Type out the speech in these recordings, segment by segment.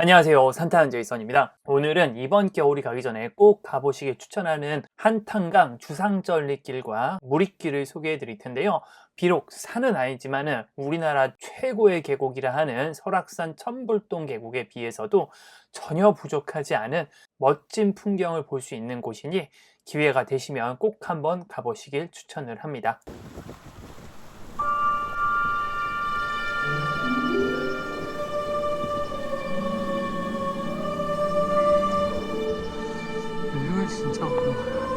안녕하세요. 산타는 제이선입니다. 오늘은 이번 겨울이 가기 전에 꼭 가보시길 추천하는 한탄강 주상절리길과 무리길을 소개해 드릴 텐데요. 비록 산은 아니지만 우리나라 최고의 계곡이라 하는 설악산 천불동 계곡에 비해서도 전혀 부족하지 않은 멋진 풍경을 볼 수 있는 곳이니 기회가 되시면 꼭 한번 가보시길 추천을 합니다. 이거 진짜 오랜만이야.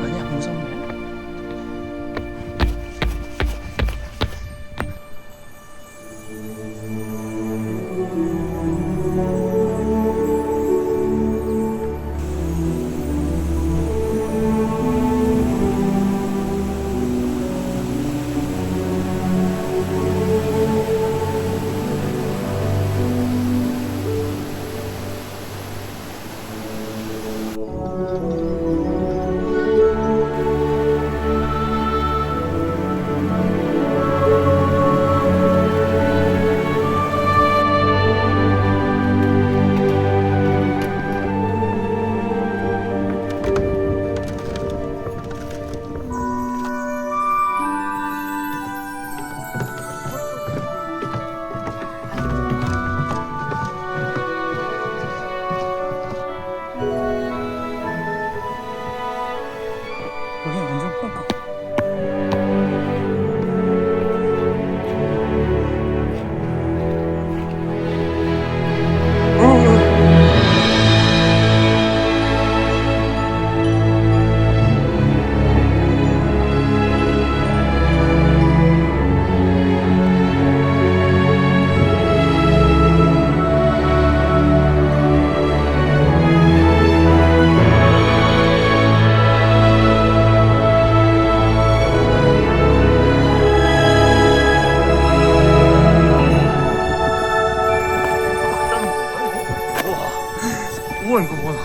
많이 안 무섭네. 여기 완전 뻥뻥. 우와 이거 뭐야.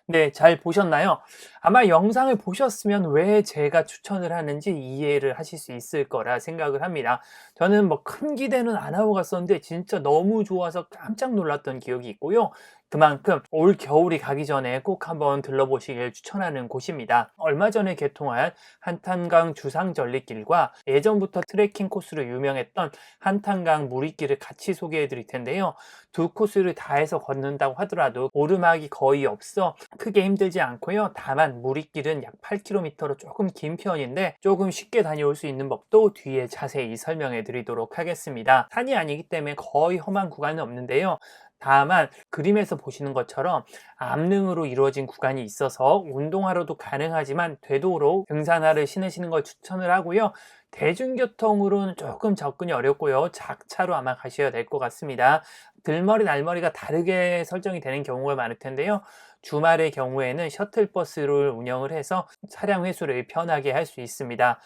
네, 잘 보셨나요? 아마 영상을 보셨으면 왜 제가 추천을 하는지 이해를 하실 수 있을 거라 생각을 합니다. 저는 뭐 큰 기대는 안 하고 갔었는데 진짜 너무 좋아서 깜짝 놀랐던 기억이 있고요. 그만큼 올 겨울이 가기 전에 꼭 한번 들러보시길 추천하는 곳입니다. 얼마 전에 개통한 한탄강 주상절리길과 예전부터 트레킹 코스로 유명했던 한탄강 무리길을 같이 소개해 드릴 텐데요. 두 코스를 다 해서 걷는다고 하더라도 오르막이 거의 없어 크게 힘들지 않고요. 다만 무리길은 약 8km로 조금 긴 편인데 조금 쉽게 다녀올 수 있는 법도 뒤에 자세히 설명해 드리도록 하겠습니다. 산이 아니기 때문에 거의 험한 구간은 없는데요. 다만 그림에서 보시는 것처럼 암릉으로 이루어진 구간이 있어서 운동화로도 가능하지만 되도록 등산화를 신으시는 걸 추천을 하고요. 대중교통으로는 조금 접근이 어렵고요. 작차로 아마 가셔야 될 것 같습니다. 들머리 날머리가 다르게 설정이 되는 경우가 많을 텐데요. 주말의 경우에는 셔틀버스를 운영을 해서 차량 회수를 편하게 할 수 있습니다.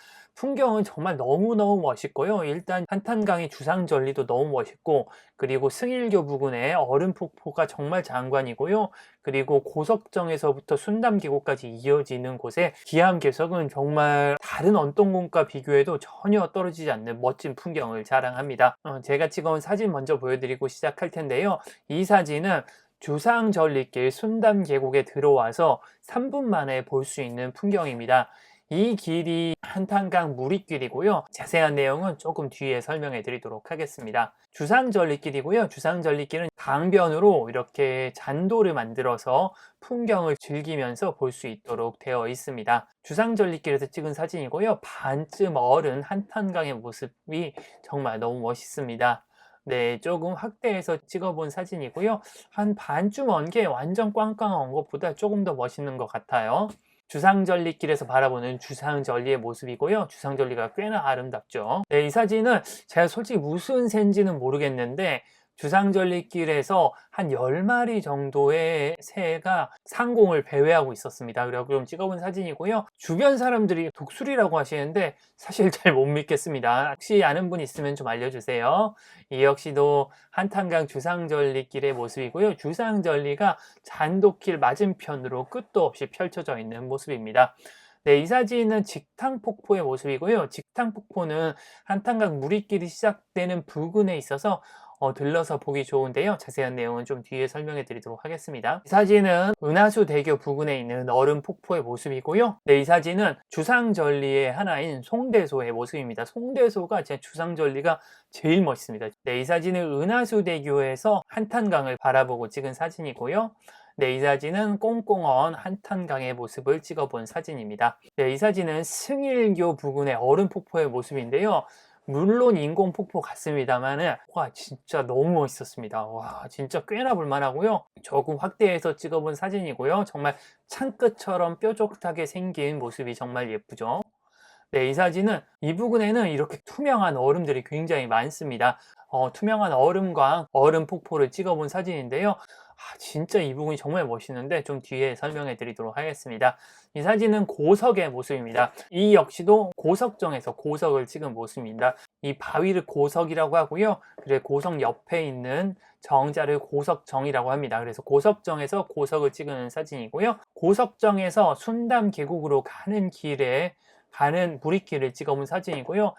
풍경은 정말 너무너무 멋있고요. 일단 한탄강의 주상절리도 너무 멋있고, 그리고 승일교 부근의 얼음폭포가 정말 장관이고요. 그리고 고석정에서부터 순담계곡까지 이어지는 곳에 기암괴석은 정말 다른 언덕공과 비교해도 전혀 떨어지지 않는 멋진 풍경을 자랑합니다. 제가 찍어온 사진 먼저 보여드리고 시작할 텐데요. 이 사진은 주상절리길 순담계곡에 들어와서 3분 만에 볼 수 있는 풍경입니다. 이 길이 한탄강 무리길이고요. 자세한 내용은 조금 뒤에 설명해 드리도록 하겠습니다. 주상절리길이고요. 주상절리길은 강변으로 이렇게 잔도를 만들어서 풍경을 즐기면서 볼 수 있도록 되어 있습니다. 주상절리길에서 찍은 사진이고요. 반쯤 얼은 한탄강의 모습이 정말 너무 멋있습니다. 네, 조금 확대해서 찍어본 사진이고요. 한 반쯤 언 게 완전 꽝꽝한 것보다 조금 더 멋있는 것 같아요. 주상절리길에서 바라보는 주상절리의 모습이고요. 주상절리가 꽤나 아름답죠. 네, 이 사진은 제가 솔직히 무슨 새인지는 모르겠는데 주상절리길에서 한 10마리 정도의 새가 상공을 배회하고 있었습니다. 그래서 좀 찍어본 사진이고요. 주변 사람들이 독수리라고 하시는데 사실 잘 못 믿겠습니다. 혹시 아는 분 있으면 좀 알려주세요. 이 역시도 한탄강 주상절리길의 모습이고요. 주상절리가 잔도길 맞은편으로 끝도 없이 펼쳐져 있는 모습입니다. 네, 이 사진은 직탕폭포의 모습이고요. 직탕폭포는 한탄강 무리길이 시작되는 부근에 있어서 들러서 보기 좋은데요. 자세한 내용은 좀 뒤에 설명해 드리도록 하겠습니다. 이 사진은 은하수대교 부근에 있는 얼음 폭포의 모습이고요. 네, 이 사진은 주상절리의 하나인 송대소의 모습입니다. 송대소가 제 주상절리가 제일 멋있습니다. 네, 이 사진은 은하수대교에서 한탄강을 바라보고 찍은 사진이고요. 네, 이 사진은 꽁꽁언 한탄강의 모습을 찍어본 사진입니다. 네, 이 사진은 승일교 부근의 얼음 폭포의 모습인데요. 물론 인공폭포 같습니다만은 와 진짜 너무 멋있었습니다. 와 진짜 꽤나 볼만하고요. 조금 확대해서 찍어본 사진이고요. 정말 창끝처럼 뾰족하게 생긴 모습이 정말 예쁘죠. 네, 이 사진은 이 부근에는 이렇게 투명한 얼음들이 굉장히 많습니다. 투명한 얼음과 얼음 폭포를 찍어본 사진인데요. 진짜 이 부분이 정말 멋있는데 좀 뒤에 설명해 드리도록 하겠습니다. 이 사진은 고석의 모습입니다. 이 역시도 고석정에서 고석을 찍은 모습입니다. 이 바위를 고석이라고 하고요. 그리고 고석 옆에 있는 정자를 고석정이라고 합니다. 그래서 고석정에서 고석을 찍은 사진이고요. 고석정에서 순담 계곡으로 가는 길에 가는 무리길을 찍어본 사진이고요.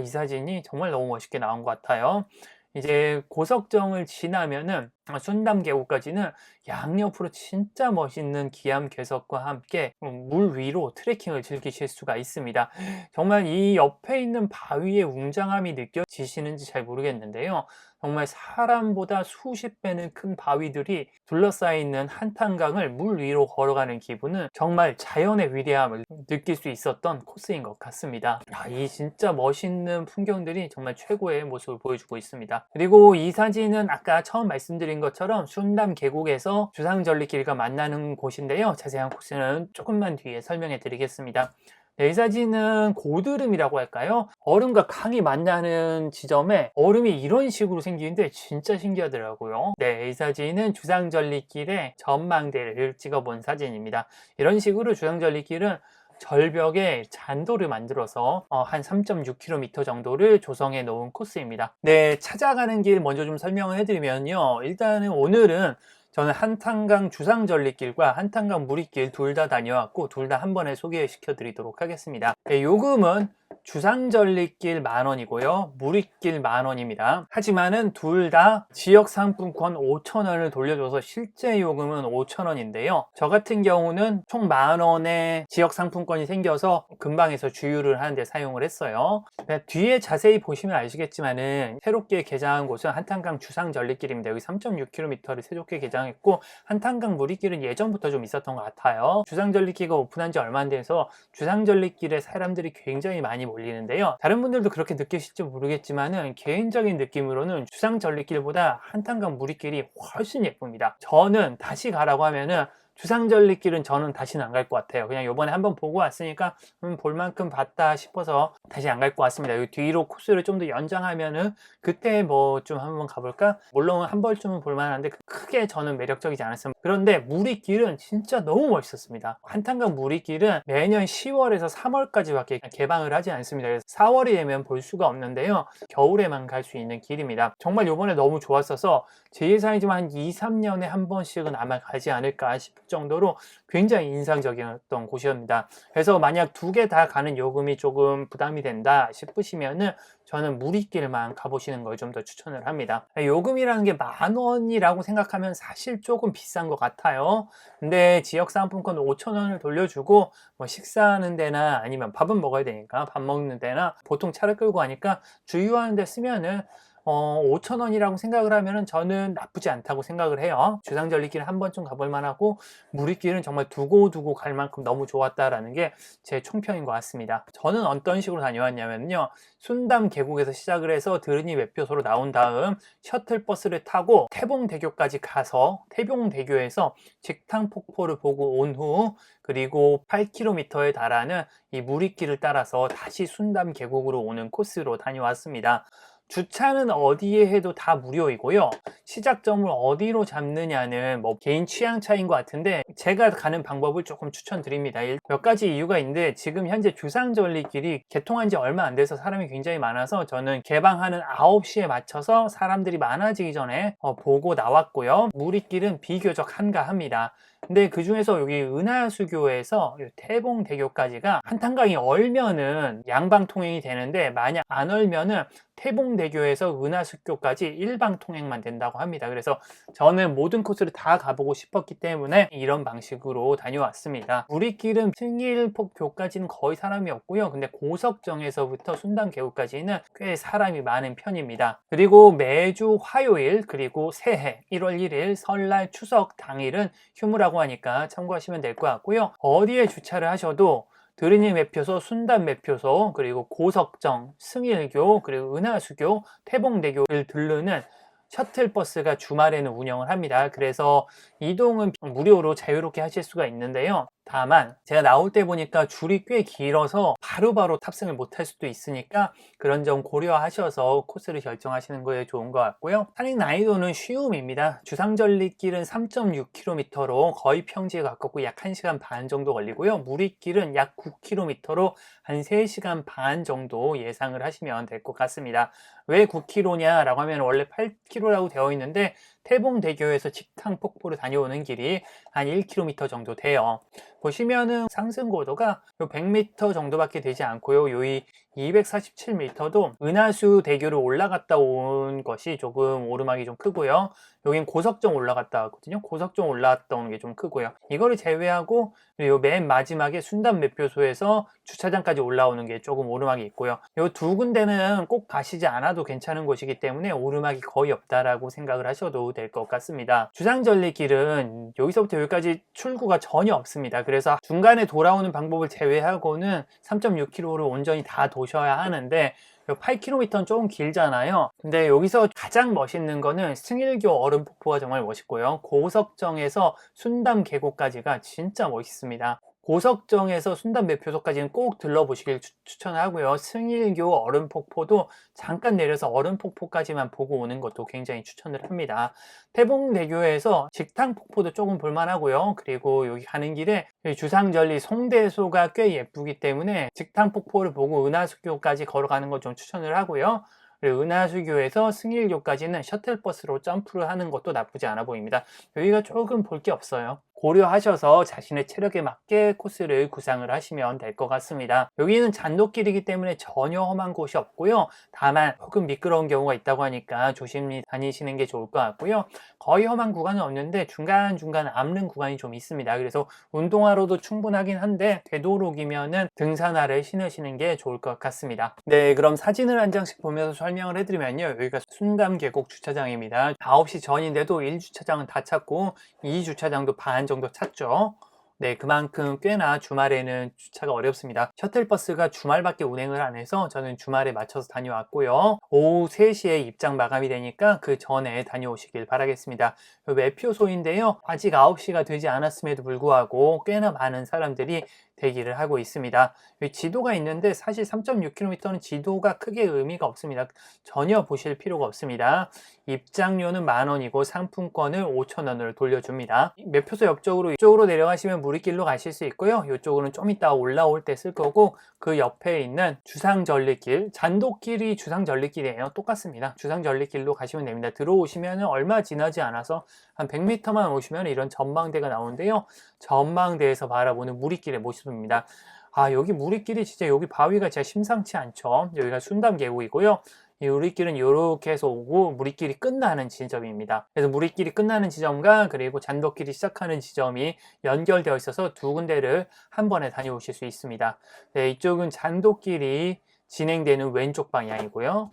이 사진이 정말 너무 멋있게 나온 것 같아요. 이제 고석정을 지나면은 순담 계곡까지는 양옆으로 진짜 멋있는 기암괴석과 함께 물 위로 트레킹을 즐기실 수가 있습니다. 정말 이 옆에 있는 바위의 웅장함이 느껴지시는지 잘 모르겠는데요. 정말 사람보다 수십 배는 큰 바위들이 둘러싸여 있는 한탄강을 물 위로 걸어가는 기분은 정말 자연의 위대함을 느낄 수 있었던 코스인 것 같습니다. 이 진짜 멋있는 풍경들이 정말 최고의 모습을 보여주고 있습니다. 그리고 이 사진은 아까 처음 말씀드린 것처럼 순담 계곡에서 주상절리길과 만나는 곳인데요. 자세한 코스는 조금만 뒤에 설명해 드리겠습니다. 네, 이 사진은 고드름이라고 할까요? 얼음과 강이 만나는 지점에 얼음이 이런 식으로 생기는데 진짜 신기하더라고요. 네, 이 사진은 주상절리길의 전망대를 찍어본 사진입니다. 이런 식으로 주상절리길은 절벽에 잔도를 만들어서 한 3.6km 정도를 조성해 놓은 코스입니다. 네, 찾아가는 길 먼저 좀 설명을 해드리면요. 일단은 오늘은 저는 한탄강 주상절리길과 한탄강 무리길 둘 다 다녀왔고 둘 다 한 번에 소개시켜 드리도록 하겠습니다. 네, 요금은 주상절리길 10,000원이고요. 무리길 10,000원입니다. 하지만은 둘 다 지역 상품권 5,000원을 돌려줘서 실제 요금은 5,000원인데요. 저 같은 경우는 총 10,000원의 지역 상품권이 생겨서 근방에서 주유를 하는데 사용을 했어요. 네, 뒤에 자세히 보시면 아시겠지만은 새롭게 개장한 곳은 한탄강 주상절리길입니다. 여기 3.6km를 새롭게 개장했고 한탄강 무리길은 예전부터 좀 있었던 것 같아요. 주상절리길가 오픈한 지 얼마 안 돼서 주상절리길에 사람들이 굉장히 많이 몰리는데요. 다른 분들도 그렇게 느끼실지 모르겠지만은 개인적인 느낌으로는 주상절리길보다 한탄강 무리길이 훨씬 예쁩니다. 저는 다시 가라고 하면은 주상절리길은 저는 다시는 안 갈 것 같아요. 그냥 요번에 한번 보고 왔으니까 볼 만큼 봤다 싶어서 다시 안 갈 것 같습니다. 여기 뒤로 코스를 좀 더 연장하면은 그때 뭐 좀 한번 가볼까? 물론 한 번쯤은 볼만한데 크게 저는 매력적이지 않았어요. 그런데 무리길은 진짜 너무 멋있었습니다. 한탄강 무리길은 매년 10월에서 3월까지밖에 개방을 하지 않습니다. 그래서 4월이 되면 볼 수가 없는데요. 겨울에만 갈 수 있는 길입니다. 정말 요번에 너무 좋았어서 제 예상이지만 한 2, 3년에 한 번씩은 아마 가지 않을까 싶을 정도로 굉장히 인상적이었던 곳이었습니다. 그래서 만약 두 개 다 가는 요금이 조금 부담이 된다 싶으시면은 저는 무리길만 가보시는 걸 좀 더 추천을 합니다. 요금이라는 게 10,000원이라고 생각하면 사실 조금 비싼 것 같아요. 근데 지역 상품권 5,000원을 돌려주고 뭐 식사하는 데나 아니면 밥은 먹어야 되니까 밥 먹는 데나 보통 차를 끌고 가니까 주유하는 데 쓰면은 5,000원이라고 생각을 하면은 저는 나쁘지 않다고 생각을 해요. 주상절리길은 한 번쯤 가볼 만하고 무리길은 정말 두고 갈 만큼 너무 좋았다라는 게 제 총평인 것 같습니다. 저는 어떤 식으로 다녀왔냐면요. 순담 계곡에서 시작을 해서 드르니 매표소로 나온 다음 셔틀버스를 타고 태봉대교까지 가서 태봉대교에서 직탕폭포를 보고 온 후 그리고 8km에 달하는 이 무리길을 따라서 다시 순담 계곡으로 오는 코스로 다녀왔습니다. 주차는 어디에 해도 다 무료이고요. 시작점을 어디로 잡느냐는 뭐 개인 취향 차이인 것 같은데 제가 가는 방법을 조금 추천드립니다. 몇 가지 이유가 있는데 지금 현재 주상절리길이 개통한 지 얼마 안 돼서 사람이 굉장히 많아서 저는 개방하는 9시에 맞춰서 사람들이 많아지기 전에 보고 나왔고요. 무리길은 비교적 한가합니다. 근데 그 중에서 여기 은하수교에서 태봉대교까지가 한탄강이 얼면은 양방 통행이 되는데 만약 안 얼면은 태봉대교에서 은하수교까지 일방 통행만 된다고 합니다. 그래서 저는 모든 코스를 다 가보고 싶었기 때문에 이런 방식으로 다녀왔습니다. 무리길은 승일폭교까지는 거의 사람이 없고요. 근데 고석정에서부터 순담계곡까지는 꽤 사람이 많은 편입니다. 그리고 매주 화요일 그리고 새해 1월 1일 설날 추석 당일은 휴무라고 하니까 참고하시면 될 것 같고요. 어디에 주차를 하셔도 드르니 매표소, 순담 매표소, 그리고 고석정, 승일교, 그리고 은하수교, 태봉대교를 들르는 셔틀버스가 주말에는 운영을 합니다. 그래서 이동은 무료로 자유롭게 하실 수가 있는데요. 다만 제가 나올 때 보니까 줄이 꽤 길어서 바로바로 탑승을 못할 수도 있으니까 그런 점 고려하셔서 코스를 결정하시는 거에 좋은 것 같고요. 산행 난이도는 쉬움입니다. 주상절리길은 3.6km로 거의 평지에 가깝고 약 1시간 반 정도 걸리고요. 무리길은 약 9km로 한 3시간 반 정도 예상을 하시면 될 것 같습니다. 왜 9km냐라고 하면 원래 8km라고 되어 있는데 태봉대교에서 직탕폭포를 다녀오는 길이 한 1km 정도 돼요. 보시면은 상승고도가 100m 정도밖에 되지 않고요. 요이 247m도 은하수 대교를 올라갔다 온 것이 조금 오르막이 좀 크고요. 여긴 고석정 올라갔다 왔거든요. 고석정 올라갔다 오는 게 좀 크고요. 이거를 제외하고 요 맨 마지막에 순담 매표소에서 주차장까지 올라오는 게 조금 오르막이 있고요. 요 두 군데는 꼭 가시지 않아도 괜찮은 곳이기 때문에 오르막이 거의 없다라고 생각을 하셔도 될 것 같습니다. 주상절리길은 여기서부터 여기까지 출구가 전혀 없습니다. 그래서 중간에 돌아오는 방법을 제외하고는 3.6km를 온전히 다 도셔야 하는데 8km는 조금 길잖아요. 근데 여기서 가장 멋있는 거는 승일교 얼음폭포가 정말 멋있고요. 고석정에서 순담 계곡까지가 진짜 멋있습니다. 고석정에서 순담 매표소까지는 꼭 들러보시길 추천하고요. 승일교 얼음폭포도 잠깐 내려서 얼음폭포까지만 보고 오는 것도 굉장히 추천을 합니다. 태봉대교에서 직탕폭포도 조금 볼만하고요. 그리고 여기 가는 길에 주상절리 송대소가 꽤 예쁘기 때문에 직탕폭포를 보고 은하수교까지 걸어가는 거 좀 추천을 하고요. 그리고 은하수교에서 승일교까지는 셔틀버스로 점프를 하는 것도 나쁘지 않아 보입니다. 여기가 조금 볼 게 없어요. 고려하셔서 자신의 체력에 맞게 코스를 구상을 하시면 될 것 같습니다. 여기는 잔도길이기 때문에 전혀 험한 곳이 없고요. 다만 조금 미끄러운 경우가 있다고 하니까 조심히 다니시는 게 좋을 것 같고요. 거의 험한 구간은 없는데 중간중간 암릉 구간이 좀 있습니다. 그래서 운동화로도 충분하긴 한데 되도록이면은 등산화를 신으시는 게 좋을 것 같습니다. 네, 그럼 사진을 한 장씩 보면서 설명을 해드리면요. 여기가 순담 계곡 주차장입니다. 9시 전인데도 1주차장은 다 찼고 2주차장도 반 정도 찼죠. 네, 그만큼 꽤나 주말에는 주차가 어렵습니다. 셔틀버스가 주말밖에 운행을 안 해서 저는 주말에 맞춰서 다녀왔고요. 오후 3시에 입장 마감이 되니까 그 전에 다녀오시길 바라겠습니다. 매표소인데요. 아직 9시가 되지 않았음에도 불구하고 꽤나 많은 사람들이 대기를 하고 있습니다. 여기 지도가 있는데 사실 3.6km는 지도가 크게 의미가 없습니다. 전혀 보실 필요가 없습니다. 입장료는 10,000원이고 상품권을 5,000원을 돌려줍니다. 매표소 옆쪽으로 이쪽으로 내려가시면 무리길로 가실 수 있고요. 이쪽으로는 좀 이따 올라올 때 쓸 거고, 그 옆에 있는 주상절리길, 잔도길이 주상절리길이에요. 똑같습니다. 주상절리길로 가시면 됩니다. 들어오시면 얼마 지나지 않아서 한 100m만 오시면 이런 전망대가 나오는데요. 전망대에서 바라보는 무리길의 모습입니다. 아, 여기 무리길이 진짜 여기 바위가 진짜 심상치 않죠. 여기가 순담계곡이고요. 이 무리길은 이렇게 해서 오고 무리길이 끝나는 지점입니다. 그래서 무리길이 끝나는 지점과 그리고 잔도길이 시작하는 지점이 연결되어 있어서 두 군데를 한 번에 다녀오실 수 있습니다. 네, 이쪽은 잔도길이 진행되는 왼쪽 방향이고요.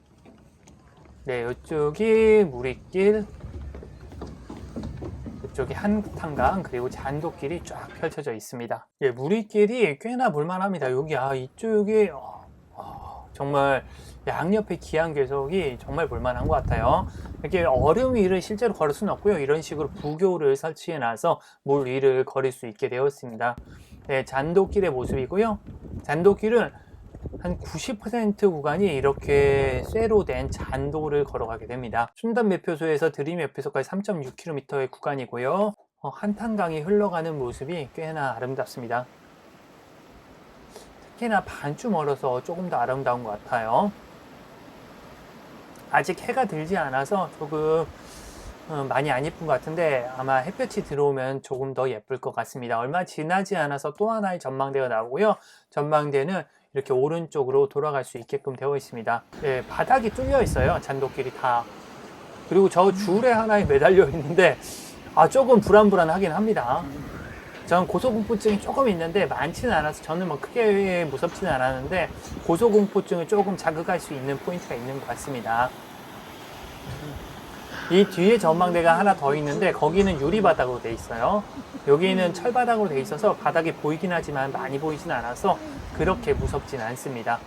네, 이쪽이 무리길, 이쪽이 한탄강, 그리고 잔도길이 쫙 펼쳐져 있습니다. 예, 무리길이 꽤나 볼만합니다. 여기 이쪽이 정말 양옆에 기암괴석이 정말 볼만한 것 같아요. 이렇게 얼음 위를 실제로 걸을 수는 없고요. 이런 식으로 부교를 설치해 놔서 물 위를 걸을 수 있게 되었습니다. 네, 잔도길의 모습이고요. 잔도길은 한 90% 구간이 이렇게 쇠로 된 잔도를 걸어가게 됩니다. 순담 매표소에서 드림 매표소까지 3.6km의 구간이고요. 한탄강이 흘러가는 모습이 꽤나 아름답습니다. 특히나 반쯤 멀어서 조금 더 아름다운 것 같아요. 아직 해가 들지 않아서 조금 많이 안 예쁜 것 같은데 아마 햇볕이 들어오면 조금 더 예쁠 것 같습니다. 얼마 지나지 않아서 또 하나의 전망대가 나오고요. 전망대는 이렇게 오른쪽으로 돌아갈 수 있게끔 되어 있습니다. 네, 바닥이 뚫려 있어요. 잔도길이 다. 그리고 저 줄에 하나에 매달려 있는데 조금 불안불안하긴 합니다. 저는 고소공포증이 조금 있는데 많지는 않아서 저는 뭐 크게 무섭지는 않았는데 고소공포증을 조금 자극할 수 있는 포인트가 있는 것 같습니다. 이 뒤에 전망대가 하나 더 있는데 거기는 유리바닥으로 돼 있어요. 여기는 철바닥으로 돼 있어서 바닥이 보이긴 하지만 많이 보이진 않아서 그렇게 무섭진 않습니다.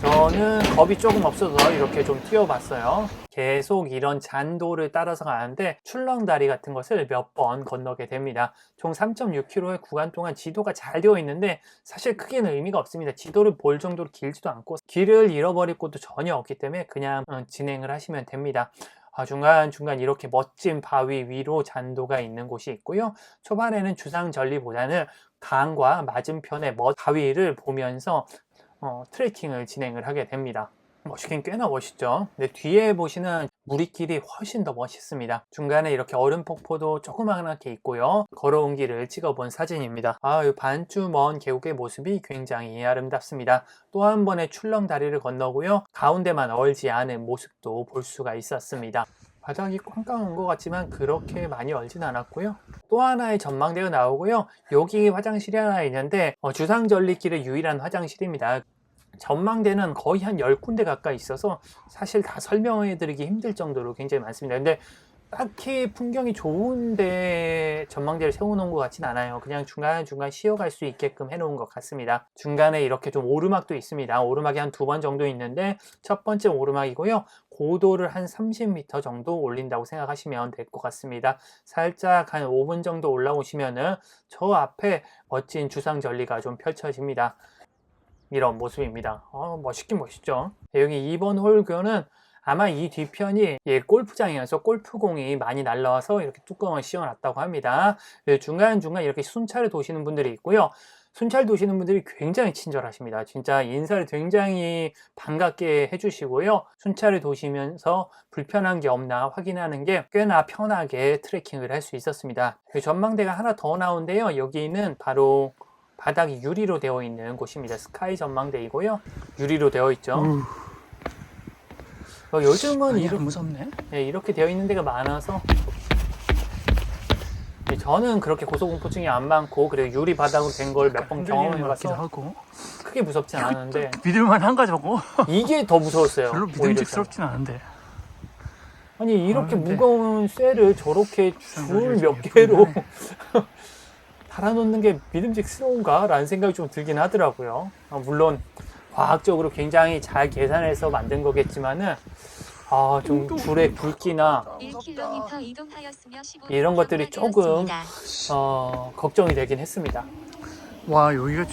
저는 겁이 조금 없어서 이렇게 좀 뛰어봤어요. 계속 이런 잔도를 따라서 가는데 출렁다리 같은 것을 몇 번 건너게 됩니다. 총 3.6km의 구간 동안 지도가 잘 되어 있는데 사실 크게는 의미가 없습니다. 지도를 볼 정도로 길지도 않고 길을 잃어버릴 곳도 전혀 없기 때문에 그냥 진행을 하시면 됩니다. 중간중간 이렇게 멋진 바위 위로 잔도가 있는 곳이 있고요. 초반에는 주상절리보다는 강과 맞은편의 바위를 보면서 트레킹을 진행을 하게 됩니다. 멋있긴 꽤나 멋있죠. 근데 뒤에 보시는 무리길이 훨씬 더 멋있습니다. 중간에 이렇게 얼음 폭포도 조그맣게 있고요. 걸어온 길을 찍어본 사진입니다. 이 반쯤 먼 계곡의 모습이 굉장히 아름답습니다. 또 한 번의 출렁다리를 건너고요. 가운데만 얼지 않은 모습도 볼 수가 있었습니다. 바닥이 꽝꽝한 것 같지만 그렇게 많이 얼진 않았고요. 또 하나의 전망대가 나오고요. 여기 화장실이 하나 있는데 주상절리길의 유일한 화장실입니다. 전망대는 거의 한 10군데 가까이 있어서 사실 다 설명해 드리기 힘들 정도로 굉장히 많습니다. 근데 딱히 풍경이 좋은데 전망대를 세워놓은 것 같진 않아요. 그냥 중간중간 쉬어갈 수 있게끔 해놓은 것 같습니다. 중간에 이렇게 좀 오르막도 있습니다. 오르막이 한 2번 정도 있는데 첫 번째 오르막이고요. 고도를 한 30m 정도 올린다고 생각하시면 될 것 같습니다. 살짝 한 5분 정도 올라오시면은 저 앞에 멋진 주상절리가 좀 펼쳐집니다. 이런 모습입니다. 멋있긴 멋있죠. 여기 2번 홀교는 아마 이 뒤편이 골프장이어서 골프공이 많이 날라와서 이렇게 뚜껑을 씌워놨다고 합니다. 중간중간 이렇게 순찰을 도시는 분들이 있고요. 순찰 도시는 분들이 굉장히 친절하십니다. 진짜 인사를 굉장히 반갑게 해주시고요. 순찰을 도시면서 불편한 게 없나 확인하는 게 꽤나 편하게 트레킹을 할 수 있었습니다. 전망대가 하나 더 나오는데요. 여기는 바로 바닥이 유리로 되어 있는 곳입니다. 스카이 전망대이고요. 유리로 되어 있죠. 요즘은 무섭네. 이렇게 되어 있는 데가 많아서 저는 그렇게 고소공포증이 안 많고 그리고 유리 바닥으로 된 걸 몇 번 경험해봐서 크게 무섭진 않았는데 믿을만한가 저거? 이게 더 무서웠어요. 별로 믿음직스럽진 않은데. 아니 이렇게 무거운 쇠를 저렇게 줄 몇 개로 달아놓는 게 믿음직스러운가? 라는 생각이 좀 들긴 하더라고요. 물론 과학적으로 굉장히 잘 계산해서 만든 거겠지만은 좀 줄의 굵기나 1km 이동하였으며 15분 이런 것들이 조금 경과되었습니다. 걱정이 되긴 했습니다. 와, 여기가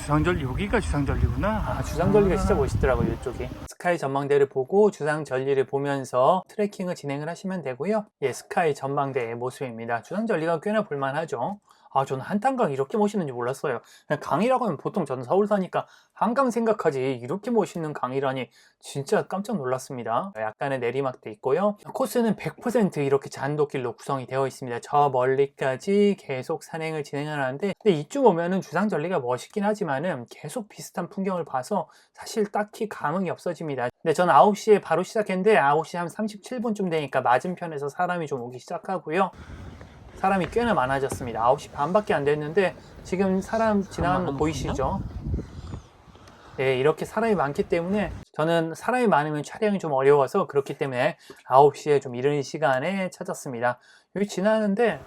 주상절리구나. 주상절리가 진짜 멋있더라고요, 이쪽이. 스카이 전망대를 보고 주상절리를 보면서 트레킹을 진행을 하시면 되고요. 예, 스카이 전망대의 모습입니다. 주상절리가 꽤나 볼만하죠. 저는 한탄강 이렇게 멋있는지 몰랐어요. 그냥 강이라고 하면 보통 저는 서울 사니까 한강 생각하지 이렇게 멋있는 강이라니 진짜 깜짝 놀랐습니다. 약간의 내리막도 있고요. 코스는 100% 이렇게 잔도길로 구성이 되어 있습니다. 저 멀리까지 계속 산행을 진행하는데 근데 이쯤 오면은 주상절리가 멋있긴 하지만은 계속 비슷한 풍경을 봐서 사실 딱히 감흥이 없어집니다. 근데 저는 9시에 바로 시작했는데 9시 한 37분쯤 되니까 맞은편에서 사람이 좀 오기 시작하고요. 사람이 꽤나 많아졌습니다. 9시 반밖에 안 됐는데 지금 사람 지나가는 거 보이시죠? 네, 이렇게 사람이 많기 때문에 저는 사람이 많으면 촬영이 좀 어려워서 그렇기 때문에 9시에 좀 이른 시간에 찾았습니다. 여기 지나는데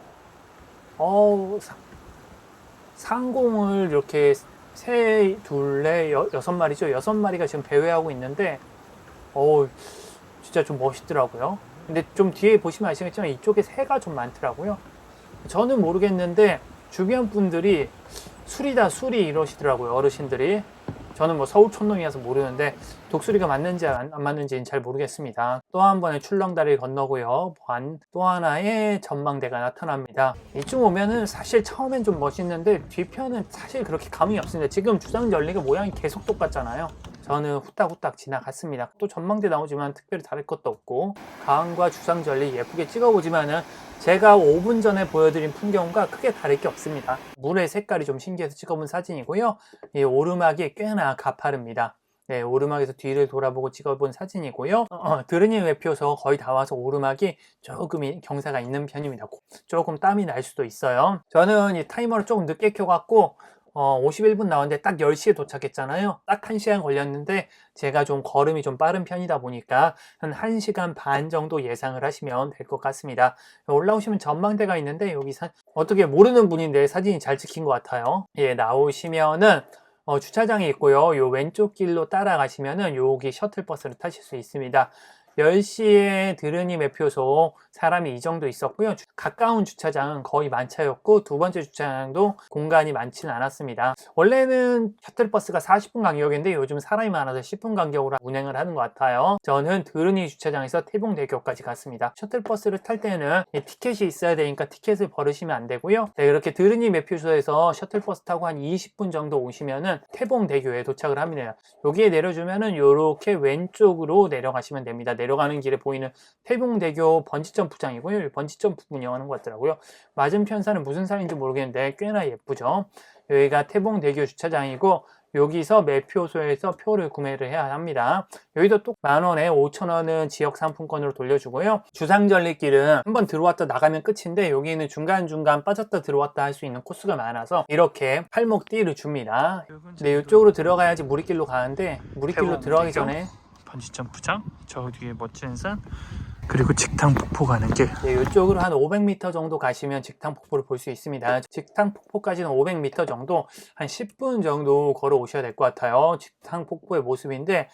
상공을 이렇게 세, 둘, 넷, 여섯 마리죠. 6마리가 지금 배회하고 있는데 진짜 좀 멋있더라고요. 근데 좀 뒤에 보시면 아시겠지만 이쪽에 새가 좀 많더라고요. 저는 모르겠는데 주변 분들이 술이다 술이 이러시더라고요. 어르신들이. 저는 뭐 서울 촌놈이라서 모르는데 독수리가 맞는지 안 맞는지는 잘 모르겠습니다. 또 한 번의 출렁다리를 건너고요. 또 하나의 전망대가 나타납니다. 이쯤 오면은 사실 처음엔 좀 멋있는데 뒤편은 사실 그렇게 감흥이 없습니다. 지금 주상절리가 모양이 계속 똑같잖아요. 저는 후딱후딱 지나갔습니다. 또 전망대 나오지만 특별히 다를 것도 없고 강과 주상절리 예쁘게 찍어보지만은 제가 5분 전에 보여드린 풍경과 크게 다를 게 없습니다. 물의 색깔이 좀 신기해서 찍어본 사진이고요. 이 오르막이 꽤나 가파릅니다. 네, 오르막에서 뒤를 돌아보고 찍어본 사진이고요. 드르니 외표소 거의 다 와서 오르막이 조금 경사가 있는 편입니다. 조금 땀이 날 수도 있어요. 저는 이 타이머를 조금 늦게 켜갖고 51분 나왔는데 딱 10시에 도착했잖아요. 딱 1시간 걸렸는데 제가 좀 걸음이 좀 빠른 편이다 보니까 한 1시간 반 정도 예상을 하시면 될 것 같습니다. 올라오시면 전망대가 있는데 여기 어떻게 모르는 분인데 사진이 잘 찍힌 것 같아요. 예, 나오시면은 주차장이 있고요. 요 왼쪽 길로 따라가시면은 여기 셔틀버스를 타실 수 있습니다. 10시에 드르니 매표소 사람이 이 정도 있었고요. 가까운 주차장은 거의 만차였고 두 번째 주차장도 공간이 많지는 않았습니다. 원래는 셔틀버스가 40분 간격인데 요즘 사람이 많아서 10분 간격으로 운행을 하는 것 같아요. 저는 드르니 주차장에서 태봉대교까지 갔습니다. 셔틀버스를 탈 때는 티켓이 있어야 되니까 티켓을 버리시면 안 되고요. 네, 이렇게 드르니 매표소에서 셔틀버스 타고 한 20분 정도 오시면은 태봉대교에 도착을 합니다. 여기에 내려주면은 이렇게 왼쪽으로 내려가시면 됩니다. 내려가는 길에 보이는 태봉대교 번지점프장이고요. 번지점프 운영하는 것 같더라고요. 맞은편 산은 무슨 산인지 모르겠는데 꽤나 예쁘죠. 여기가 태봉대교 주차장이고 여기서 매표소에서 표를 구매를 해야 합니다. 여기도 또 10,000원에 5,000원은 지역 상품권으로 돌려주고요. 주상절리길은 한번 들어왔다 나가면 끝인데 여기는 중간중간 빠졌다 들어왔다 할 수 있는 코스가 많아서 이렇게 팔목띠를 줍니다. 근데 이쪽으로 들어가야지 무리길로 가는데 무리길로 들어가기 전에 번지점프장, 저 뒤에 멋진 산, 그리고 직탕폭포 가는 길. 네, 이쪽으로 한 500m 정도 가시면 직탕폭포를 볼 수 있습니다. 직탕폭포까지는 500m 정도, 한 10분 정도 걸어 오셔야 될 것 같아요. 직탕폭포의 모습인데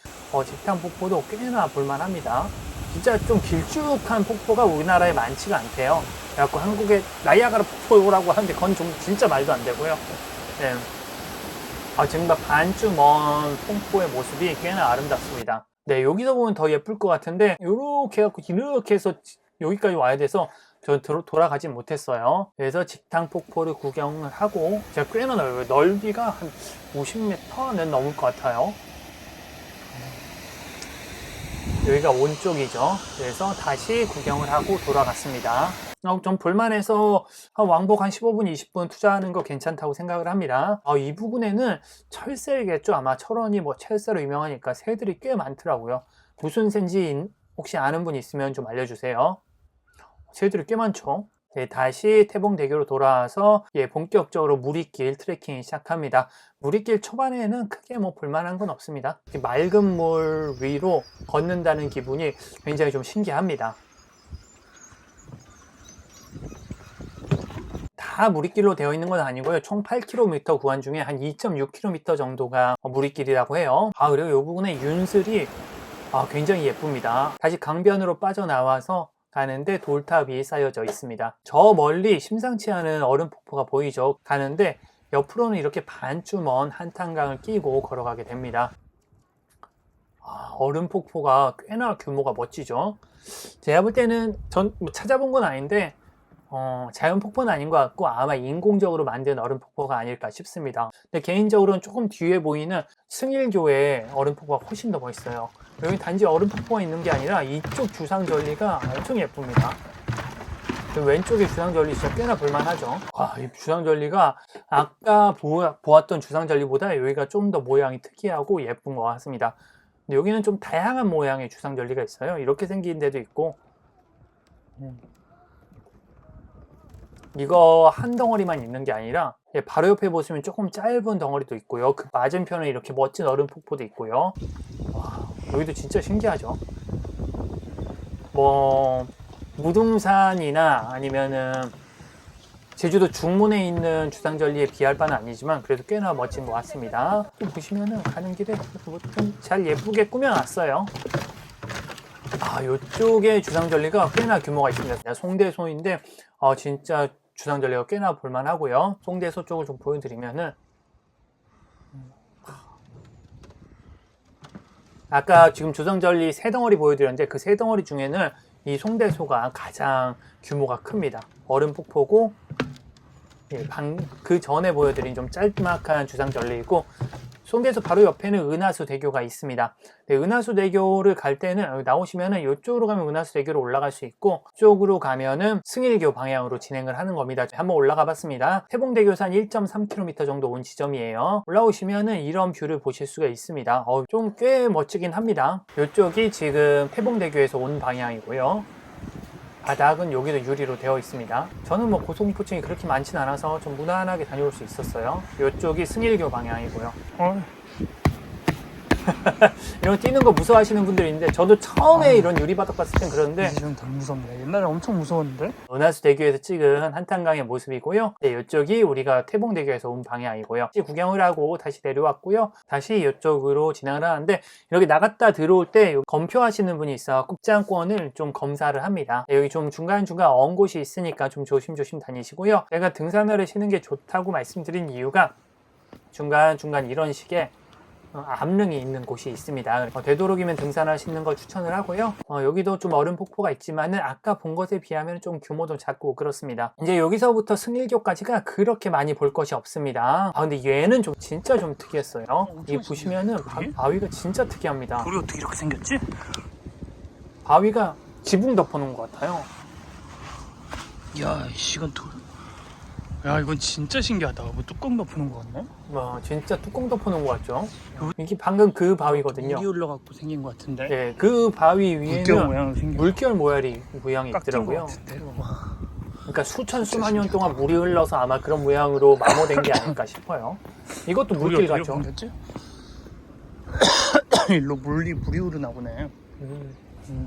직탕폭포도 꽤나 볼만합니다. 진짜 좀 길쭉한 폭포가 우리나라에 많지가 않대요. 그래갖고 한국에 나이아가라 폭포라고 하는데 그건 좀 진짜 말도 안 되고요. 네. 지금 반쯤 먼 폭포의 모습이 꽤나 아름답습니다. 네, 여기서 보면 더 예쁠 것 같은데 이렇게 해갖고 이렇게 해서 여기까지 와야 돼서 저 돌아가지 못했어요. 그래서 직탕폭포를 구경을 하고 제가 꽤나 넓어요. 넓이가 한 50m는 넘을 것 같아요. 여기가 온쪽이죠. 그래서 다시 구경을 하고 돌아갔습니다. 좀 볼만해서 왕복 한 15분, 20분 투자하는 거 괜찮다고 생각을 합니다. 이 부근에는 철새겠죠. 아마 철원이 뭐 철새로 유명하니까 새들이 꽤 많더라고요. 무슨 새인지 혹시 아는 분 있으면 좀 알려주세요. 새들이 꽤 많죠. 네, 다시 태봉대교로 돌아와서 본격적으로 무리길 트레킹이 시작합니다. 무리길 초반에는 크게 뭐 볼만한 건 없습니다. 맑은 물 위로 걷는다는 기분이 굉장히 좀 신기합니다. 다 무리길로 되어 있는 건 아니고요. 총 8km 구간 중에 한 2.6km 정도가 무리길이라고 해요. 그리고 이 부분에 윤슬이 굉장히 예쁩니다. 다시 강변으로 빠져나와서 가는데 돌탑이 쌓여져 있습니다. 저 멀리 심상치 않은 얼음 폭포가 보이죠. 가는데 옆으로는 이렇게 반쯤 먼 한탄강을 끼고 걸어가게 됩니다. 얼음 폭포가 꽤나 규모가 멋지죠. 제가 볼 때는 전 찾아본 건 아닌데 자연 폭포는 아닌 것 같고 아마 인공적으로 만든 얼음 폭포가 아닐까 싶습니다. 근데 개인적으로는 조금 뒤에 보이는 승일교의 얼음 폭포가 훨씬 더 멋있어요. 여기 단지 얼음 폭포가 있는 게 아니라 이쪽 주상절리가 엄청 예쁩니다. 왼쪽에 주상절리 진짜 꽤나 볼만하죠. 이 주상절리가 아까 보았던 주상절리보다 여기가 좀 더 모양이 특이하고 예쁜 것 같습니다. 근데 여기는 좀 다양한 모양의 주상절리가 있어요. 이렇게 생긴 데도 있고 이거 한 덩어리만 있는 게 아니라 바로 옆에 보시면 조금 짧은 덩어리도 있고요. 그 맞은편에 이렇게 멋진 얼음 폭포도 있고요. 여기도 진짜 신기하죠. 무등산이나 아니면은 제주도 중문에 있는 주상절리에 비할 바는 아니지만 그래도 꽤나 멋진 것 같습니다. 또 보시면은 가는 길에 좀 잘 예쁘게 꾸며놨어요. 이쪽에 주상절리가 꽤나 규모가 있습니다. 송대소인데 진짜 주상절리가 꽤나 볼만하고요. 송대소 쪽을 좀 보여드리면은 아까 지금 주상절리 세 덩어리 보여드렸는데 그 세 덩어리 중에는 이 송대소가 가장 규모가 큽니다. 얼음 폭포고 그 전에 보여드린 좀 짤막한 주상절리이고 송대소 바로 옆에는 은하수 대교가 있습니다. 은하수 대교를 갈 때는 여기 나오시면은 이쪽으로 가면 은하수 대교로 올라갈 수 있고 이쪽으로 가면은 승일교 방향으로 진행을 하는 겁니다. 한번 올라가 봤습니다. 태봉대교에서 한 1.3km 정도 온 지점이에요. 올라오시면은 이런 뷰를 보실 수가 있습니다. 좀 꽤 멋지긴 합니다. 이쪽이 지금 태봉대교에서 온 방향이고요. 바닥은 여기도 유리로 되어 있습니다. 저는 고소공포증이 그렇게 많진 않아서 좀 무난하게 다녀올 수 있었어요. 이쪽이 승일교 방향이고요. 이런 거 뛰는 거 무서워하시는 분들이 있는데 저도 처음에 이런 유리바닥 봤을 땐 그러는데 지금 더 무섭네. 옛날에 엄청 무서웠는데. 은하수대교에서 찍은 한탄강의 모습이고요. 이쪽이 우리가 태봉대교에서 온 방향이고요. 구경을 하고 다시 내려왔고요. 다시 이쪽으로 진행을 하는데 이렇게 나갔다 들어올 때 검표하시는 분이 있어 국장권을 좀 검사를 합니다. 여기 좀 중간중간 언 곳이 있으니까 좀 조심조심 다니시고요. 제가 등산을 하시는 게 좋다고 말씀드린 이유가 중간중간 이런 식의 암릉이 있는 곳이 있습니다. 되도록이면 등산하시는 걸 추천을 하고요. 여기도 좀 얼음 폭포가 있지만은 아까 본 것에 비하면 좀 규모도 작고 그렇습니다. 이제 여기서부터 승일교까지가 그렇게 많이 볼 것이 없습니다. 근데 얘는 진짜 좀 특이했어요. 이 보시면은 바위가 진짜 특이합니다. 돌이 어떻게 이렇게 생겼지? 바위가 지붕 덮어놓은 것 같아요. 야, 이건 돌. 야, 이건 진짜 신기하다. 뚜껑 덮어놓은 것 같네? 진짜 뚜껑 덮어놓은 것 같죠? 이게 방금 그 바위거든요. 물이 올라갖고 생긴 것 같은데? 네, 그 바위 위에는 물결 모양이 있더라고요. 그러니까 수만 년 동안 물이 흘러서 아마 그런 모양으로 마모된 게 아닐까 싶어요. 이것도 물길 같죠? 일로 물이 흐르나 보네.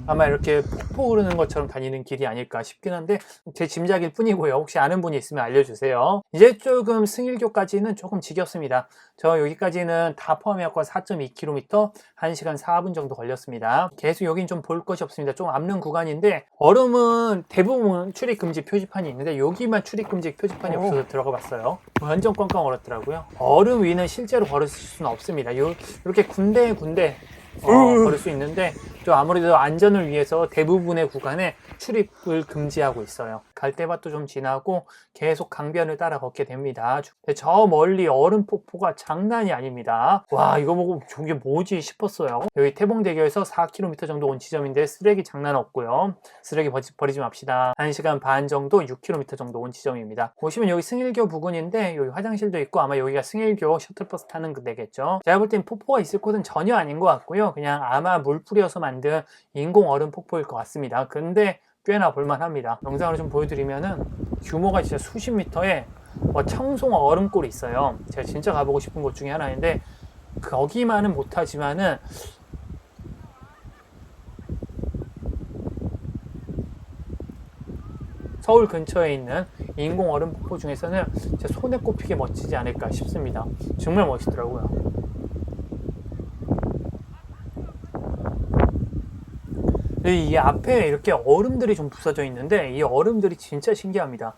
아마 이렇게 폭포 흐르는 것처럼 다니는 길이 아닐까 싶긴 한데 제 짐작일 뿐이고요. 혹시 아는 분이 있으면 알려주세요. 이제 조금 승일교까지는 조금 지겹습니다. 저 여기까지는 다 포함해서 4.2km 1시간 4분 정도 걸렸습니다. 계속 여긴 좀 볼 것이 없습니다. 좀 암릉 구간인데 얼음은 대부분 출입금지 표지판이 있는데 여기만 출입금지 표지판이 없어서 들어가 봤어요. 완전 꽝꽝 얼었더라고요. 얼음 위는 실제로 걸을 수는 없습니다. 이렇게 군데군데 걸을 수 있는데 좀 아무래도 안전을 위해서 대부분의 구간에 출입을 금지하고 있어요. 갈대밭도 좀 지나고 계속 강변을 따라 걷게 됩니다. 저 멀리 얼음 폭포가 장난이 아닙니다. 와, 이거 보고 저게 뭐지 싶었어요. 여기 태봉대교에서 4km 정도 온 지점인데 쓰레기 장난 없고요. 쓰레기 버리지 맙시다. 1시간 반 정도 6km 정도 온 지점입니다. 보시면 여기 승일교 부근인데 여기 화장실도 있고 아마 여기가 승일교 셔틀버스 타는 데겠죠. 제가 볼 땐 폭포가 있을 곳은 전혀 아닌 것 같고요. 그냥 아마 물 뿌려서 만든 인공 얼음 폭포일 것 같습니다. 근데 꽤나 볼만합니다. 영상으로 좀 보여드리면은 규모가 진짜 수십 미터에 청송 얼음골이 있어요. 제가 진짜 가보고 싶은 곳 중에 하나인데 거기만은 못하지만은 서울 근처에 있는 인공 얼음 폭포 중에서는 제 손에 꼽히게 멋지지 않을까 싶습니다. 정말 멋있더라고요. 이 앞에 이렇게 얼음들이 좀 부서져 있는데 이 얼음들이 진짜 신기합니다.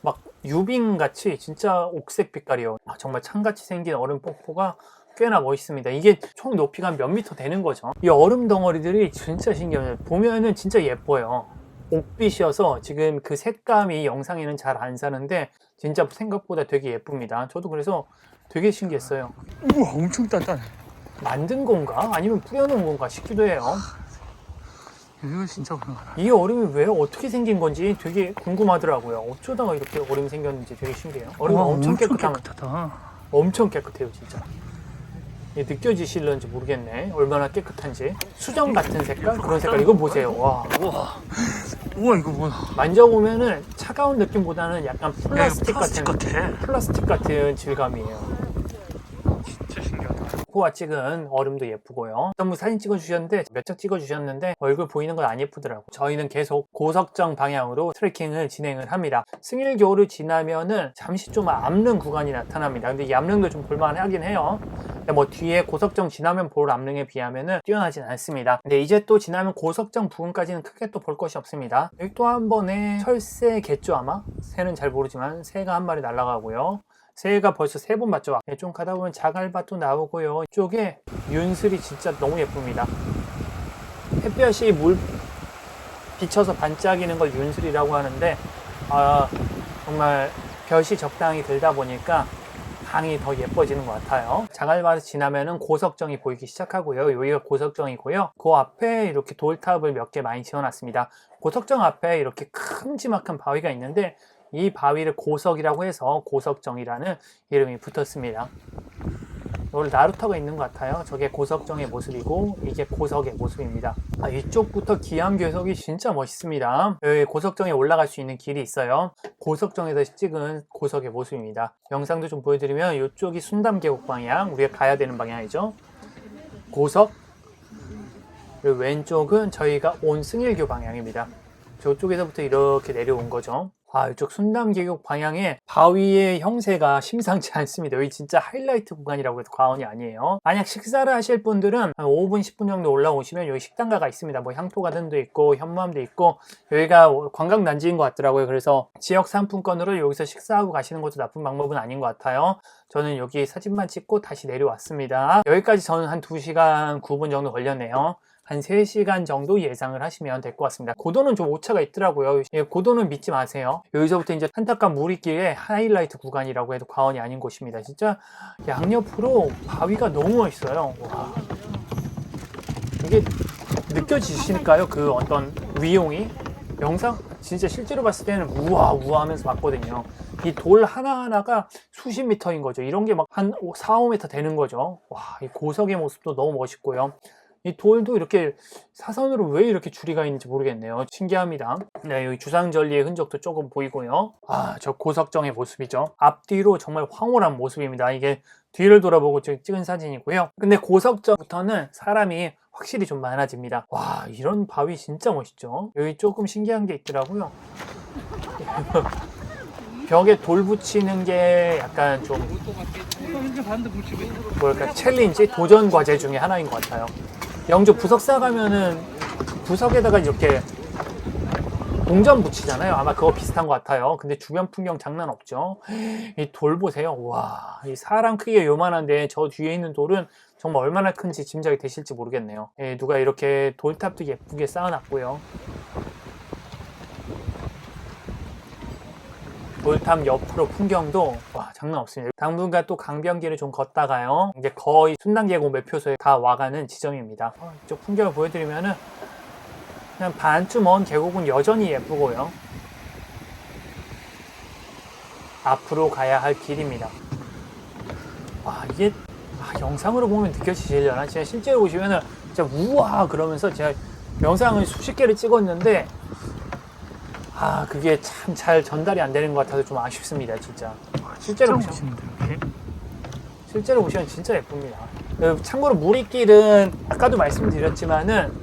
막 유빙 같이 진짜 옥색 빛깔이요. 정말 창같이 생긴 얼음 폭포가 꽤나 멋있습니다. 이게 총 높이가 몇 미터 되는 거죠. 이 얼음 덩어리들이 진짜 신기해요. 보면은 진짜 예뻐요. 옥빛이어서 지금 그 색감이 영상에는 잘 안 사는데 진짜 생각보다 되게 예쁩니다. 저도 그래서 되게 신기했어요. 우와, 엄청 단단해. 만든 건가? 아니면 뿌려놓은 건가 싶기도 해요. 이거 진짜 오랜만이야. 이 얼음이 왜 어떻게 생긴 건지 되게 궁금하더라고요. 어쩌다가 이렇게 얼음이 생겼는지 되게 신기해요. 얼음이 우와, 엄청 깨끗하다. 엄청 깨끗해요, 진짜. 이게 느껴지실런지 모르겠네. 얼마나 깨끗한지. 수정 같은 색깔? 그런 색깔. 이거 보세요. 와. 우와, 이거 뭐야? 만져보면은 차가운 느낌보다는 약간 야, 플라스틱 이거 플라스틱 같아. 플라스틱 같은 질감이에요. 진짜 신기하다. 코와 찍은 얼음도 예쁘고요. 전부 사진 찍어주셨는데 몇 장 찍어주셨는데 얼굴 보이는 건 안 예쁘더라고요. 저희는 계속 고석정 방향으로 트레킹을 진행을 합니다. 승일교를 지나면은 잠시 좀 암릉 구간이 나타납니다. 근데 이 암릉도 좀 볼만하긴 해요. 근데 뭐 뒤에 고석정 지나면 볼 암릉에 비하면은 뛰어나진 않습니다. 근데 이제 또 지나면 고석정 부근까지는 크게 또 볼 것이 없습니다. 여기 또 한 번에 철새 갯조 아마? 새는 잘 모르지만 새가 한 마리 날아가고요. 새해가 벌써 3번 맞죠? 좀 가다 보면 자갈밭도 나오고요. 이쪽에 윤슬이 진짜 너무 예쁩니다. 햇볕이 물 비쳐서 반짝이는 걸 윤슬이라고 하는데 정말 볕이 적당히 들다 보니까 강이 더 예뻐지는 것 같아요. 자갈밭을 지나면은 고석정이 보이기 시작하고요. 여기가 고석정이고요. 그 앞에 이렇게 돌탑을 몇 개 많이 지어놨습니다. 고석정 앞에 이렇게 큼지막한 바위가 있는데 이 바위를 고석이라고 해서 고석정이라는 이름이 붙었습니다. 여기 나루터가 있는 것 같아요. 저게 고석정의 모습이고 이게 고석의 모습입니다. 이쪽부터 기암괴석이 진짜 멋있습니다. 여기 고석정에 올라갈 수 있는 길이 있어요. 고석정에서 찍은 고석의 모습입니다. 영상도 좀 보여드리면 이쪽이 순담계곡 방향, 우리가 가야 되는 방향이죠. 고석, 그리고 왼쪽은 저희가 온 승일교 방향입니다. 저쪽에서부터 이렇게 내려온 거죠. 이쪽 순담계곡 방향에 바위의 형세가 심상치 않습니다. 여기 진짜 하이라이트 구간이라고 해도 과언이 아니에요. 만약 식사를 하실 분들은 한 5분, 10분 정도 올라오시면 여기 식당가가 있습니다. 뭐 향토가든도 있고 현무암도 있고 여기가 관광단지인 것 같더라고요. 그래서 지역 상품권으로 여기서 식사하고 가시는 것도 나쁜 방법은 아닌 것 같아요. 저는 여기 사진만 찍고 다시 내려왔습니다. 여기까지 저는 한 2시간 9분 정도 걸렸네요. 한 3시간 정도 예상을 하시면 될 것 같습니다. 고도는 좀 오차가 있더라고요. 고도는 믿지 마세요. 여기서부터 이제 한타간 무리길의 하이라이트 구간이라고 해도 과언이 아닌 곳입니다. 진짜 양옆으로 바위가 너무 멋있어요. 와. 이게 느껴지실까요? 그 어떤 위용이? 영상 진짜 실제로 봤을 때는 우와 하면서 봤거든요. 이 돌 하나하나가 수십 미터인 거죠. 이런 게 막 한 4, 5m 되는 거죠. 와, 이 고석의 모습도 너무 멋있고요. 이 돌도 이렇게 사선으로 왜 이렇게 줄이 가 있는지 모르겠네요. 신기합니다. 네, 여기 주상절리의 흔적도 조금 보이고요. 저 고석정의 모습이죠. 앞뒤로 정말 황홀한 모습입니다. 이게 뒤를 돌아보고 찍은 사진이고요. 근데 고석정부터는 사람이 확실히 좀 많아집니다. 와, 이런 바위 진짜 멋있죠. 여기 조금 신기한 게 있더라고요. 벽에 돌 붙이는 게 약간 좀 뭐랄까 챌린지, 도전 과제 중에 하나인 것 같아요. 영주 부석사 가면은 부석에다가 이렇게 동전 붙이잖아요. 아마 그거 비슷한 것 같아요. 근데 주변 풍경 장난 없죠. 이 돌 보세요. 와, 이 사람 크기가 요만한데 저 뒤에 있는 돌은 정말 얼마나 큰지 짐작이 되실지 모르겠네요. 누가 이렇게 돌탑도 예쁘게 쌓아놨고요. 돌탑 옆으로 풍경도 와 장난 없습니다. 당분간 또 강변길을 좀 걷다가요. 이제 거의 순담계곡 매표소에 다 와가는 지점입니다. 이쪽 풍경을 보여드리면은 그냥 반쯤 먼 계곡은 여전히 예쁘고요. 앞으로 가야 할 길입니다. 이게 영상으로 보면 느껴지시려나? 제가 실제로 보시면은 진짜 우와 그러면서 제가 영상을 수십 개를 찍었는데 그게 참 잘 전달이 안 되는 것 같아서 좀 아쉽습니다, 진짜. 실제로 보시면 진짜 예쁩니다. 참고로 무리길은 아까도 말씀드렸지만은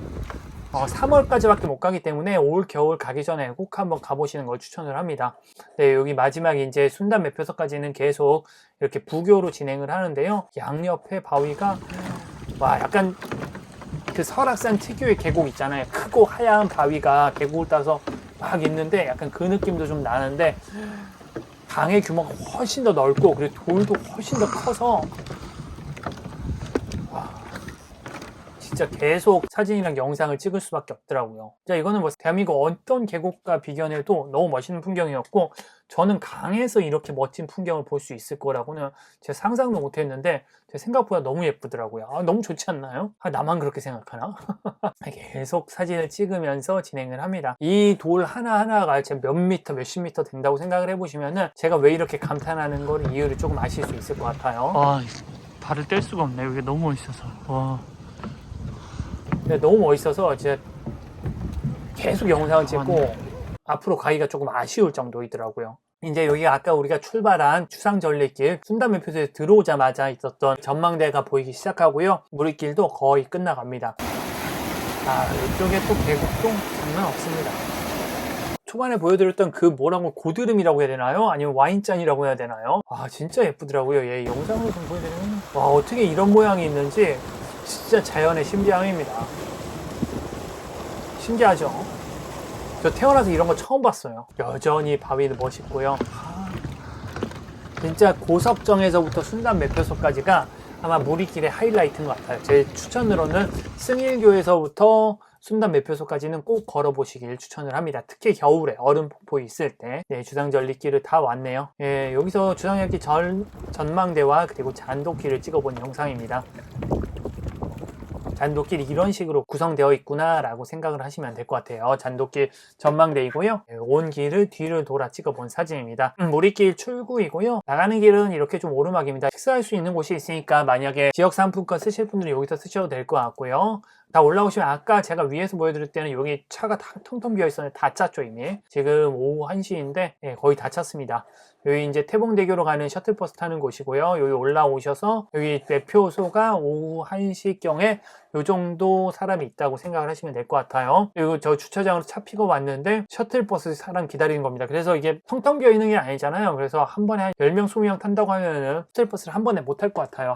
3월까지밖에 못 가기 때문에 올 겨울 가기 전에 꼭 한번 가보시는 걸 추천을 합니다. 네, 여기 마지막에 이제 순단 매표소까지는 계속 이렇게 부교로 진행을 하는데요. 양옆에 바위가 와 약간 그 설악산 특유의 계곡 있잖아요. 크고 하얀 바위가 계곡을 따서 막 있는데 약간 그 느낌도 좀 나는데 강의 규모가 훨씬 더 넓고 그리고 돌도 훨씬 더 커서 진짜 계속 사진이랑 영상을 찍을 수밖에 없더라고요. 자, 이거는 뭐 대한민국 어떤 계곡과 비견해도 너무 멋있는 풍경이었고 저는 강에서 이렇게 멋진 풍경을 볼 수 있을 거라고는 제가 상상도 못했는데 제 생각보다 너무 예쁘더라고요. 너무 좋지 않나요? 나만 그렇게 생각하나? 계속 사진을 찍으면서 진행을 합니다. 이 돌 하나하나가 제가 몇 미터, 몇십 미터 된다고 생각을 해보시면은 제가 왜 이렇게 감탄하는 걸 이유를 조금 아실 수 있을 것 같아요. 발을 뗄 수가 없네. 이게 너무 멋있어서. 와. 너무 멋있어서 제가 계속 영상을 찍고 앞으로 가기가 조금 아쉬울 정도이더라고요. 이제 여기가 아까 우리가 출발한 주상절리길 순단매표소에 들어오자마자 있었던 전망대가 보이기 시작하고요. 무리길도 거의 끝나갑니다. 이쪽에 또 계곡도 장난 없습니다. 초반에 보여드렸던 그 뭐라고 고드름이라고 해야 되나요? 아니면 와인잔이라고 해야 되나요? 진짜 예쁘더라고요. 얘 영상으로 좀 보여드리면 어떻게 이런 모양이 있는지 진짜 자연의 신비함입니다. 신기하죠? 저 태어나서 이런 거 처음 봤어요. 여전히 바위도 멋있고요. 진짜 고석정에서부터 순단 매표소까지가 아마 무리길의 하이라이트인 것 같아요. 제 추천으로는 승일교에서부터 순단 매표소까지는 꼭 걸어보시길 추천을 합니다. 특히 겨울에 얼음 폭포 있을 때 주상절리길을 다 왔네요. 여기서 주상절리 전망대와 그리고 잔도길을 찍어본 영상입니다. 잔도길이 이런 식으로 구성되어 있구나 라고 생각을 하시면 될 것 같아요. 잔도길 전망대이고요. 온 길을 뒤를 돌아 찍어본 사진입니다. 무리길 출구이고요. 나가는 길은 이렇게 좀 오르막입니다. 식사할 수 있는 곳이 있으니까 만약에 지역 상품권 쓰실 분들은 여기서 쓰셔도 될 것 같고요. 다 올라오시면 아까 제가 위에서 보여드릴 때는 여기 차가 다 텅텅 비어 있었는데 다 찼죠 이미. 지금 오후 1시인데 거의 다 찼습니다. 여기 이제 태봉대교로 가는 셔틀버스 타는 곳이고요. 여기 올라오셔서 여기 매표소가 오후 1시경에 요 정도 사람이 있다고 생각을 하시면 될 것 같아요. 그리고 저 주차장으로 차 픽업 왔는데 셔틀버스 사람 기다리는 겁니다. 그래서 이게 텅텅 비어 있는 게 아니잖아요. 그래서 한 번에 한 10명, 20명 탄다고 하면은 셔틀버스를 한 번에 못 탈 것 같아요.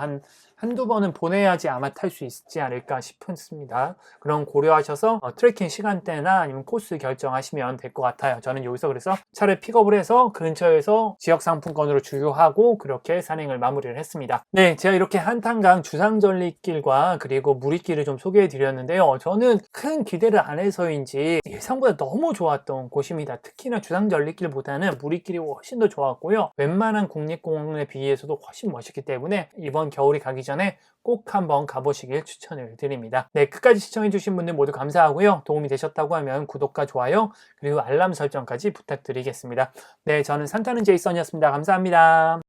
한두 번은 보내야지 아마 탈 수 있지 않을까 싶습니다. 그럼 고려하셔서 트레킹 시간대나 아니면 코스 결정하시면 될 것 같아요. 저는 여기서 그래서 차를 픽업을 해서 근처에서 지역 상품권으로 주유하고 그렇게 산행을 마무리를 했습니다. 네, 제가 이렇게 한탄강 주상절리길과 그리고 무리길을 좀 소개해 드렸는데요. 저는 큰 기대를 안 해서인지 예상보다 너무 좋았던 곳입니다. 특히나 주상절리길보다는 무리길이 훨씬 더 좋았고요. 웬만한 국립공원에 비해서도 훨씬 멋있기 때문에 이번 겨울이 가기 전에 꼭 한번 가보시길 추천을 드립니다. 네, 끝까지 시청해주신 분들 모두 감사하고요. 도움이 되셨다고 하면 구독과 좋아요 그리고 알람 설정까지 부탁드리겠습니다. 네, 저는 산타는 제이슨이었습니다. 감사합니다.